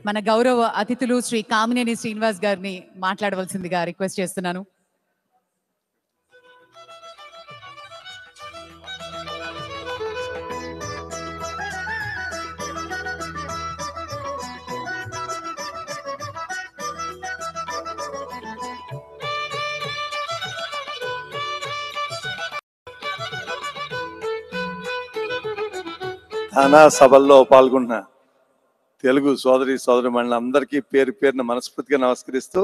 మన గౌరవ అతిథులు శ్రీ కామినేని శ్రీనివాస్ గారిని మాట్లాడవలసిందిగా రిక్వెస్ట్ చేస్తున్నాను. తానా సభల్లో పాల్గొన్న తెలుగు సోదరిమణులు అందరికీ పేరు పేరున మనస్ఫూర్తిగా నమస్కరిస్తూ,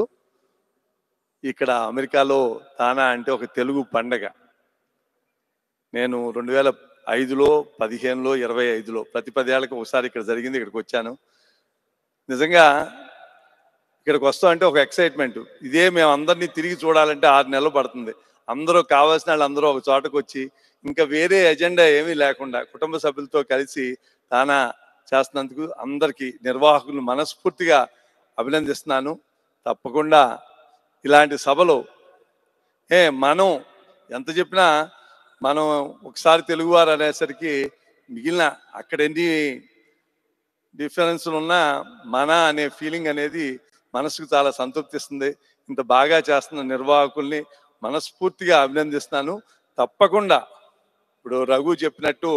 ఇక్కడ అమెరికాలో తానా అంటే ఒక తెలుగు పండగ. నేను 2005లో 15లో 25లో ప్రతి 10 ఏళ్ళకి ఒకసారి ఇక్కడ జరిగింది, ఇక్కడికి వచ్చాను. నిజంగా ఇక్కడికి వస్తాం అంటే ఒక ఎక్సైట్మెంట్. ఇదే మేము అందరినీ తిరిగి చూడాలంటే 6 నెలలు పడుతుంది. అందరూ కావాల్సిన వాళ్ళు అందరూ ఒక చోటకు వచ్చి ఇంకా వేరే ఎజెండా ఏమీ లేకుండా కుటుంబ సభ్యులతో కలిసి తానా చేస్తున్నందుకు అందరికీ నిర్వాహకులను మనస్ఫూర్తిగా అభినందిస్తున్నాను. తప్పకుండా ఇలాంటి సభలు మనం ఎంత చెప్పినా మనం ఒకసారి తెలుగువారు అనేసరికి మిగిలిన అక్కడ ఎన్ని డిఫరెన్స్లు ఉన్నా మన అనే ఫీలింగ్ అనేది మనసుకు చాలా సంతృప్తిస్తుంది. ఇంత బాగా చేస్తున్న నిర్వాహకుల్ని మనస్ఫూర్తిగా అభినందిస్తున్నాను. తప్పకుండా ఇప్పుడు రఘు చెప్పినట్టు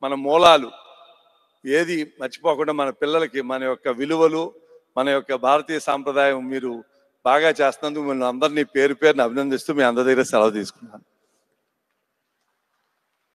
మన మూలాలు ఏది మర్చిపోకుండా మన పిల్లలకి మన యొక్క విలువలు, మన యొక్క భారతీయ సాంప్రదాయం మీరు బాగా చేస్తున్నందుకు మిమ్మల్ని అందరినీ పేరు పేరుని అభినందిస్తూ మీ అందరి దగ్గర సెలవు తీసుకున్నాను.